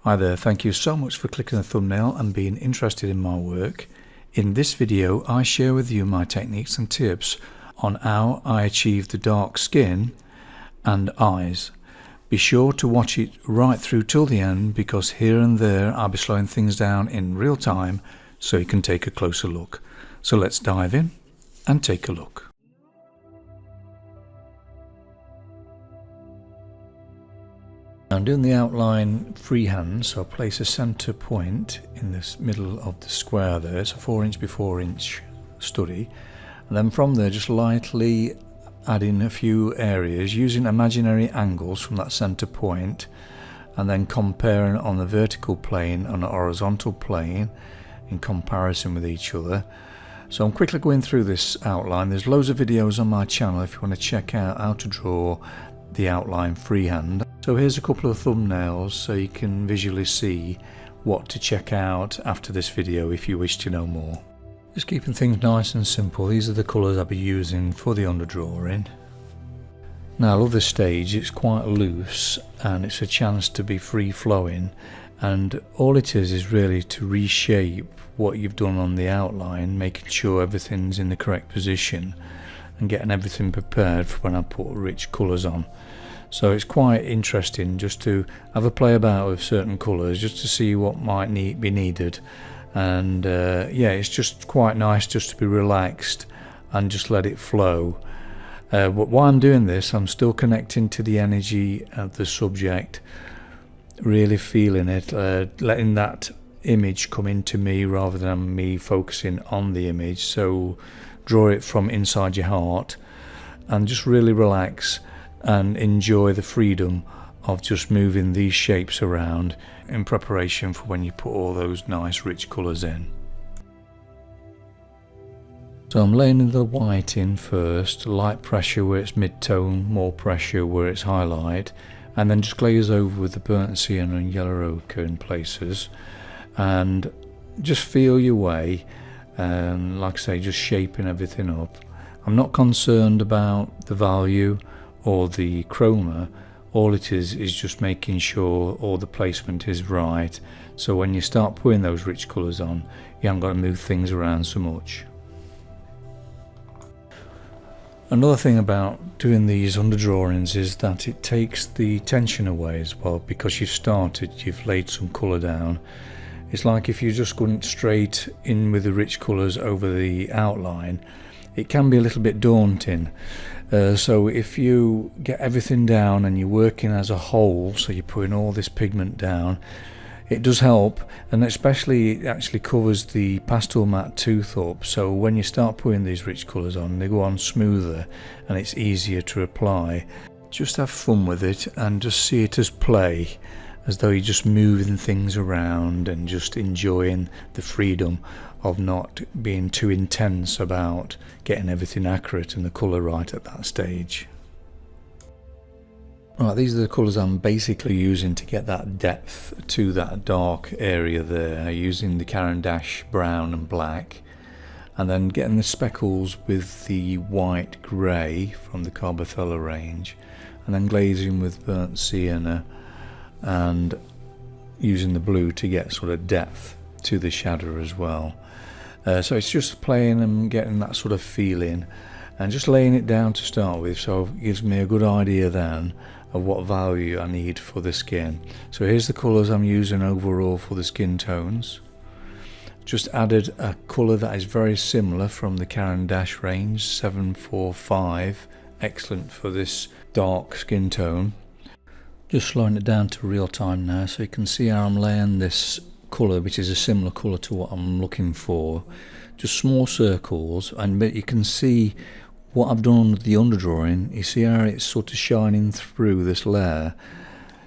Hi there, thank you so much for clicking the thumbnail and being interested in my work. In this video I share with you my techniques and tips on how I achieve the dark skin and eyes. Be sure to watch it right through till the end, because here and there I'll be slowing things down in real time so you can take a closer look. So let's dive in and take a look. I'm doing the outline freehand, so I place a center point in this middle of the square there. It's a 4" by 4" study, and then from there just lightly add in a few areas using imaginary angles from that center point, and then comparing on the vertical plane and the horizontal plane in comparison with each other. So I'm quickly going through this outline. There's loads of videos on my channel if you want to check out how to draw the outline freehand. So here's a couple of thumbnails so you can visually see what to check out after this video if you wish to know more. Just keeping things nice and simple, these are the colours I'll be using for the underdrawing. Now I love this stage, it's quite loose and it's a chance to be free flowing, and all it is really to reshape what you've done on the outline, making sure everything's in the correct position and getting everything prepared for when I put rich colours on. So it's quite interesting just to have a play about with certain colours, just to see what might be needed. And yeah, it's just quite nice just to be relaxed and just let it flow. But while I'm doing this, I'm still connecting to the energy of the subject, really feeling it, letting that image come into me rather than me focusing on the image. So draw it from inside your heart and just really relax and enjoy the freedom of just moving these shapes around in preparation for when you put all those nice rich colours in. So I'm laying the white in first, light pressure where it's mid-tone, more pressure where it's highlight, and then just glaze over with the burnt sienna and yellow ochre in places, and just feel your way, and like I say, just shaping everything up. I'm not concerned about the value or the chroma. All it is just making sure all the placement is right, so when you start putting those rich colours on, you haven't got to move things around so much. Another thing about doing these underdrawings is that it takes the tension away as well, because you've laid some colour down. It's like if you're just going straight in with the rich colours over the outline, it can be a little bit daunting. So if you get everything down and you're working as a whole, so you're putting all this pigment down, it does help, and especially it actually covers the pastel matte tooth up, so when you start putting these rich colours on, they go on smoother and it's easier to apply. Just have fun with it and just see it as play, as though you're just moving things around and just enjoying the freedom of not being too intense about getting everything accurate and the colour right at that stage. Right, these are the colours I'm basically using to get that depth to that dark area there, using the Caran d'Ache brown and black, and then getting the speckles with the white grey from the Carbethella range, and then glazing with burnt sienna and using the blue to get sort of depth to the shadow as well. So it's just playing and getting that sort of feeling and just laying it down to start with, so it gives me a good idea then of what value I need for the skin. So here's the colours I'm using overall for the skin tones. Just added a colour that is very similar from the Caran d'Ache range, 745, excellent for this dark skin tone. Just slowing it down to real time now, so you can see how I'm laying this colour, which is a similar colour to what I'm looking for. Just small circles, and you can see what I've done with the underdrawing. You see how it's sort of shining through this layer,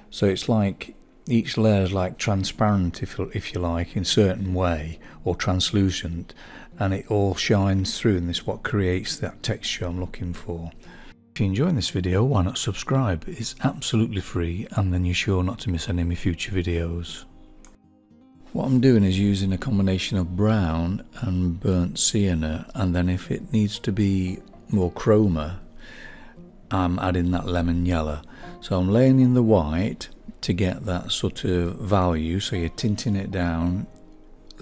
so it's like each layer is like transparent, if you like, in a certain way, or translucent, and it all shines through, and this is what creates that texture I'm looking for. If you're enjoying this video, why not subscribe? It's absolutely free, and then you're sure not to miss any of my future videos. What I'm doing is using a combination of brown and burnt sienna, and then if it needs to be more chroma, I'm adding that lemon yellow. So I'm laying in the white to get that sort of value, so you're tinting it down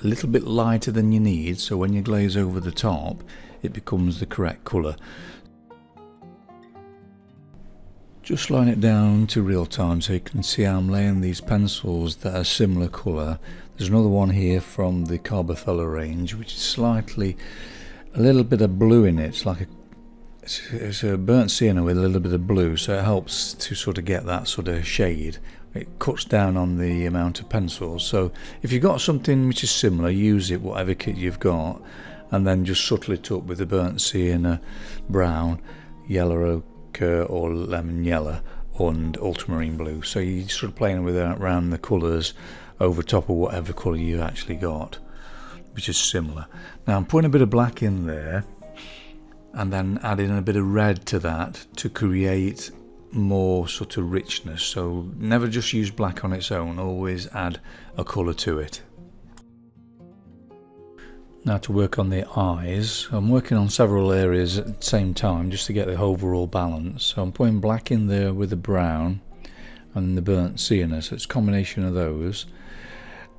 a little bit lighter than you need, so when you glaze over the top it becomes the correct colour. Just line it down to real time so you can see I'm laying these pencils that are similar colour. There's another one here from the Carbothello range which is slightly, a little bit of blue in it. It's a burnt sienna with a little bit of blue, so it helps to sort of get that sort of shade. It cuts down on the amount of pencils, so if you've got something which is similar, use it, whatever kit you've got, and then just subtle it up with the burnt sienna, brown, yellow ochre or lemon yellow and ultramarine blue. So you're sort of playing with around the colours over top of whatever colour you actually got, which is similar. Now I'm putting a bit of black in there and then adding a bit of red to that to create more sort of richness. So never just use black on its own, always add a colour to it. Now to work on the eyes, I'm working on several areas at the same time just to get the overall balance. So I'm putting black in there with the brown and the burnt sienna, so it's a combination of those.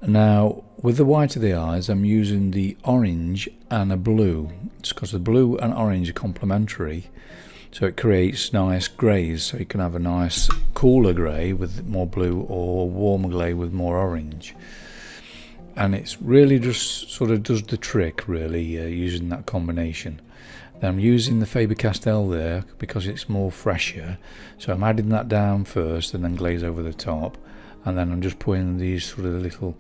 Now with the white of the eyes I'm using the orange and a blue. It's because the blue and orange are complementary, so it creates nice greys. So you can have a nice cooler grey with more blue or a warmer grey with more orange. And it's really just sort of does the trick really, using that combination. Then I'm using the Faber-Castell there because it's more fresher, so I'm adding that down first and then glaze over the top, and then I'm just putting these sort of little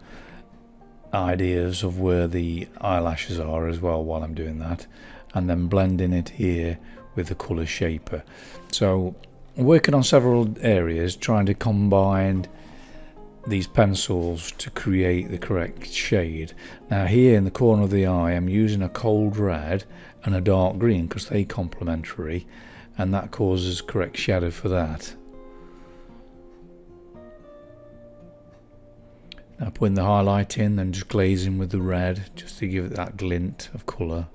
ideas of where the eyelashes are as well while I'm doing that, and then blending it here with the colour shaper. So I'm working on several areas trying to combine these pencils to create the correct shade. Now here in the corner of the eye I'm using a cold red and a dark green because they're complementary, and that causes correct shadow for that. Now putting the highlight in and just glazing with the red just to give it that glint of colour.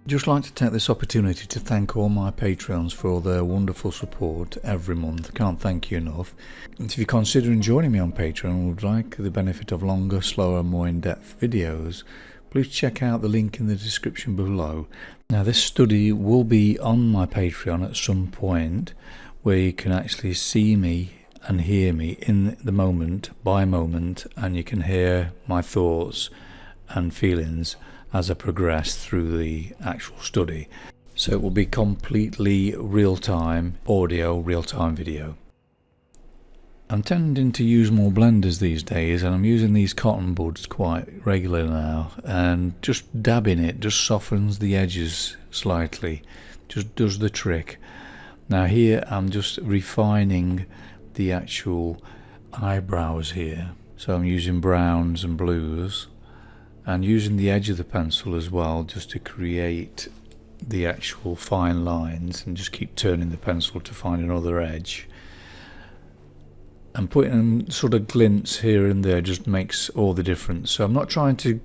Just like to take this opportunity to thank all my Patreons for all their wonderful support every month. I can't thank you enough. And if you're considering joining me on Patreon and would like the benefit of longer, slower, more in-depth videos, please check out the link in the description below. Now this study will be on my Patreon at some point where you can actually see me and hear me in the moment by moment, and you can hear my thoughts and feelings as I progress through the actual study. So it will be completely real-time audio, real-time video. I'm tending to use more blenders these days, and I'm using these cotton buds quite regular now, and just dabbing it just softens the edges slightly, just does the trick. Now here I'm just refining the actual eyebrows here, so I'm using browns and blues and using the edge of the pencil as well just to create the actual fine lines, and just keep turning the pencil to find another edge. And putting sort of glints here and there just makes all the difference. So I'm not trying to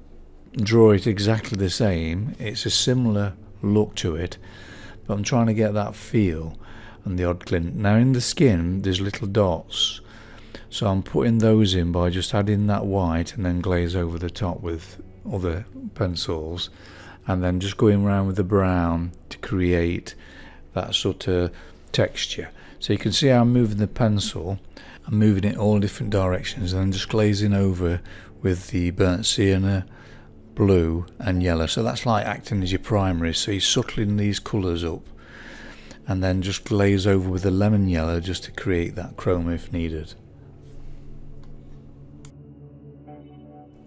draw it exactly the same, it's a similar look to it, but I'm trying to get that feel and the odd glint. Now in the skin there's little dots, so I'm putting those in by just adding that white and then glaze over the top with other pencils, and then just going around with the brown to create that sort of texture. So you can see how I'm moving the pencil, I'm moving it all different directions, and then just glazing over with the burnt sienna, blue and yellow. So that's like acting as your primary, so you're subtling these colours up, and then just glaze over with the lemon yellow just to create that chrome if needed.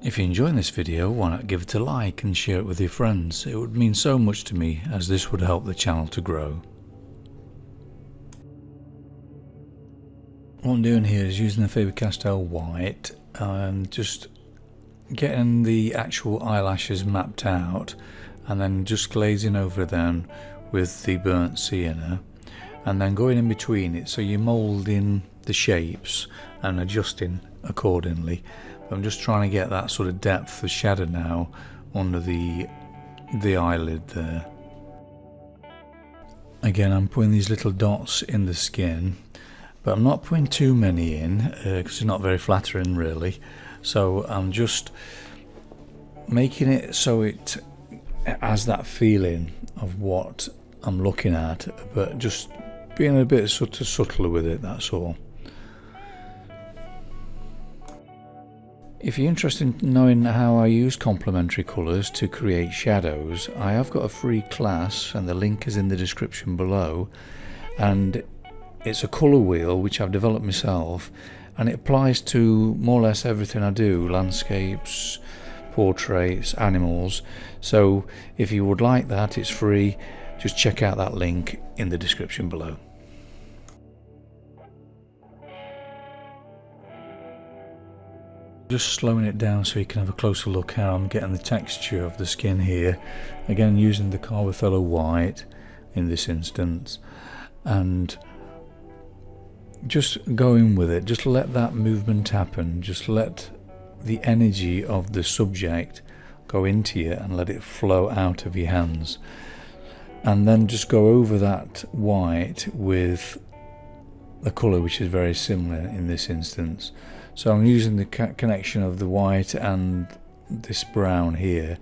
If you're enjoying this video, why not give it a like and share it with your friends? It would mean so much to me, as this would help the channel to grow. What I'm doing here is using the Faber-Castell white and just getting the actual eyelashes mapped out, and then just glazing over them with the burnt sienna, and then going in between it, so you're moulding the shapes and adjusting accordingly. I'm just trying to get that sort of depth of shadow now under the eyelid there. Again, I'm putting these little dots in the skin, but I'm not putting too many in because it's not very flattering really. So I'm just making it so it has that feeling of what I'm looking at, but just being a bit subtler with it, that's all. If you're interested in knowing how I use complementary colours to create shadows, I have got a free class and the link is in the description below, and it's a colour wheel which I've developed myself, and it applies to more or less everything I do: landscapes, portraits, animals. So if you would like that, it's free. Just check out that link in the description below. Just slowing it down so you can have a closer look how I'm getting the texture of the skin here. Again, using the Carbofellow white in this instance, and just going with it. Just let that movement happen. Just let the energy of the subject go into you and let it flow out of your hands. And then just go over that white with the colour which is very similar in this instance. So I'm using the connection of the white and this brown here,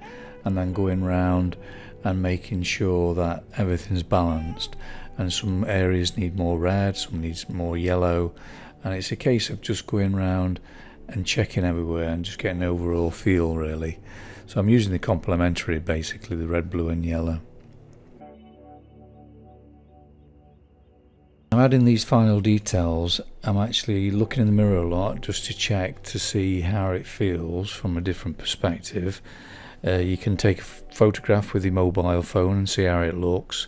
and then going round and making sure that everything's balanced, and some areas need more red, some needs more yellow, and it's a case of just going round and checking everywhere and just getting an overall feel really. So I'm using the complementary, basically the red, blue and yellow. I'm adding these final details. I'm actually looking in the mirror a lot just to check to see how it feels from a different perspective. You can take a photograph with your mobile phone and see how it looks,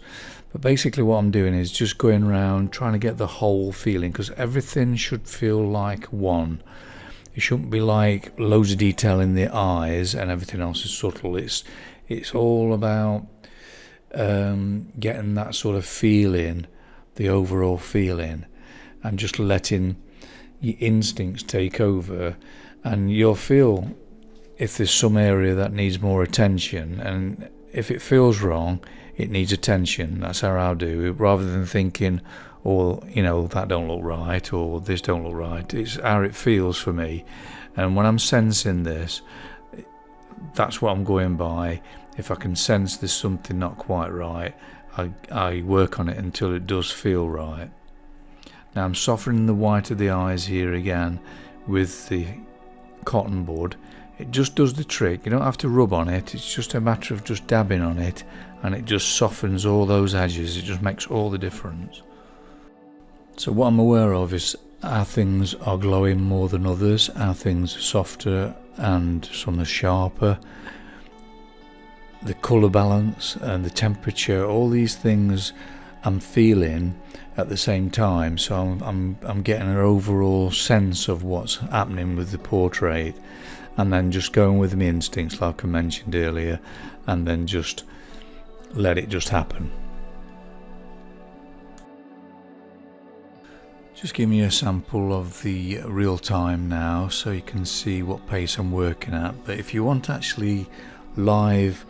but basically what I'm doing is just going around trying to get the whole feeling, because everything should feel like one. It shouldn't be like loads of detail in the eyes and everything else is subtle. It's all about getting that sort of feeling, the overall feeling, and just letting your instincts take over, and you'll feel if there's some area that needs more attention, and if it feels wrong, it needs attention. That's how I'll do it, rather than thinking, oh, you know, that don't look right, or this don't look right. It's how it feels for me, and when I'm sensing this, that's what I'm going by. If I can sense there's something not quite right, I work on it until it does feel right. Now I'm softening the white of the eyes here again with the cotton bud. It just does the trick. You don't have to rub on it, it's just a matter of just dabbing on it, and it just softens all those edges. It just makes all the difference. So what I'm aware of is our things are glowing more than others, our things are softer and some are sharper. The colour balance and the temperature, all these things I'm feeling at the same time, so I'm getting an overall sense of what's happening with the portrait, and then just going with my instincts like I mentioned earlier, and then just let it just happen. Just give me a sample of the real time now so you can see what pace I'm working at. But if you want actually live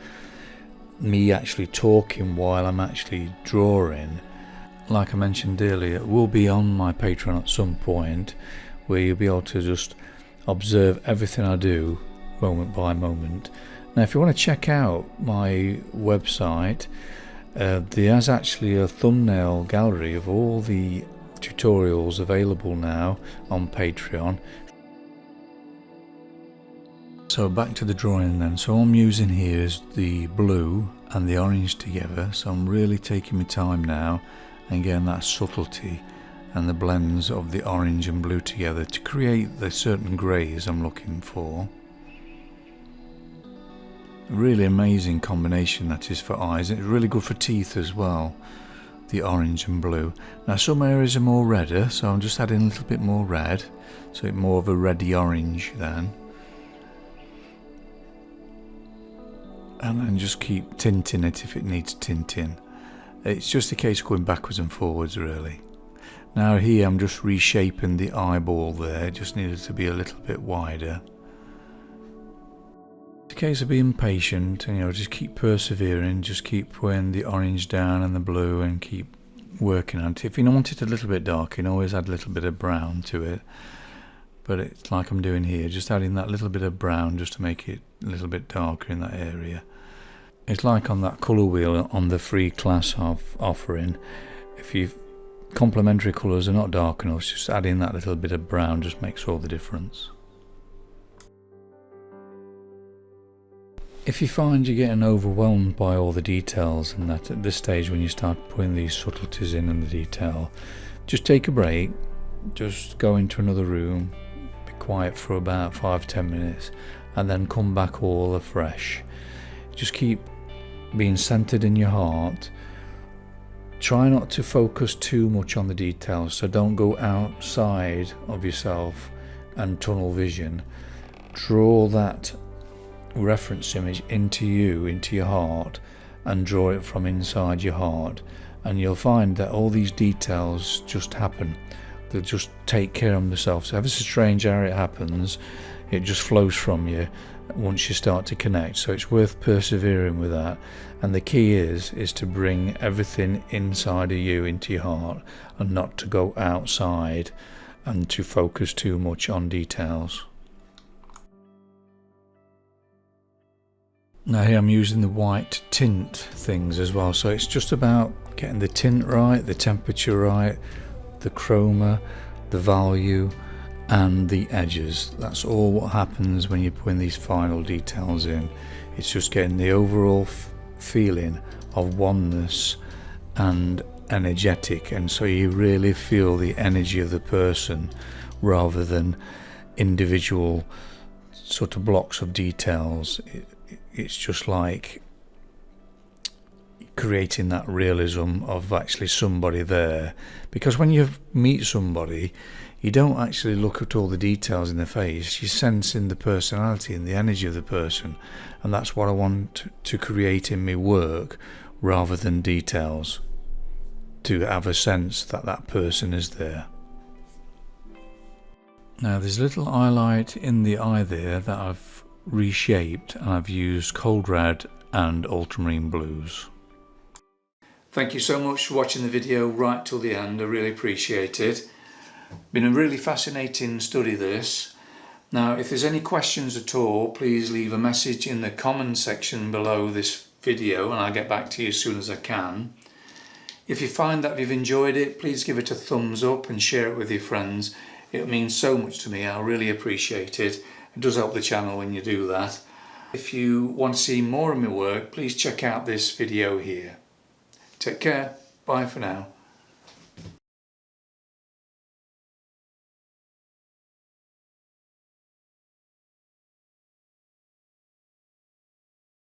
me actually talking while I'm actually drawing, like I mentioned earlier, it will be on my Patreon at some point, where you'll be able to just observe everything I do moment by moment. Now if you want to check out my website, there's actually a thumbnail gallery of all the tutorials available now on Patreon. So back to the drawing then. So all I'm using here is the blue and the orange together, so I'm really taking my time now and getting that subtlety and the blends of the orange and blue together to create the certain greys I'm looking for. A really amazing combination that is for eyes. It's really good for teeth as well, the orange and blue. Now some areas are more redder, so I'm just adding a little bit more red, so it's more of a reddy orange then. And then just keep tinting it if it needs tinting. It's just a case of going backwards and forwards really. Now here I'm just reshaping the eyeball there, it just needed to be a little bit wider. It's a case of being patient, and just keep persevering, just keep putting the orange down and the blue and keep working on it. If you want it a little bit dark, you can always add a little bit of brown to it. But it's like I'm doing here, just adding that little bit of brown just to make it a little bit darker in that area. It's like on that colour wheel on the free class offering. If you complementary colours are not dark enough, just adding that little bit of brown just makes all the difference. If you find you're getting overwhelmed by all the details and that at this stage when you start putting these subtleties in and the detail, just take a break, just go into another room, be quiet for about 5-10 minutes and then come back all afresh. Just keep being centered in your heart. Try not to focus too much on the details, so don't go outside of yourself and tunnel vision. Draw that reference image into you, into your heart, and draw it from inside your heart, and you'll find that all these details just happen. They'll just take care of themselves. So ever so strange how it happens, it just flows from you once you start to connect. So it's worth persevering with that, and the key is to bring everything inside of you into your heart and not to go outside and to focus too much on details. Now here I'm using the white tint things as well, so it's just about getting the tint right, the temperature right, the chroma, the value and the edges. That's all what happens when you're putting these final details in. It's just getting the overall feeling of oneness and energetic, and so you really feel the energy of the person rather than individual sort of blocks of details. It's just like creating that realism of actually somebody there, because when you meet somebody you don't actually look at all the details in the face, you sense in the personality and the energy of the person, and that's what I want to create in my work rather than details, to have a sense that that person is there. Now there's a little highlight in the eye there that I've reshaped, and I've used cold red and ultramarine blues. Thank you so much for watching the video right till the end. I really appreciate it. Been a really fascinating study this. Now if there's any questions at all, please leave a message in the comment section below this video and I'll get back to you as soon as I can. If you find that you've enjoyed it, please give it a thumbs up and share it with your friends. It means so much to me. I really appreciate it. It does help the channel when you do that. If you want to see more of my work, please check out this video here. Take care. Bye for now.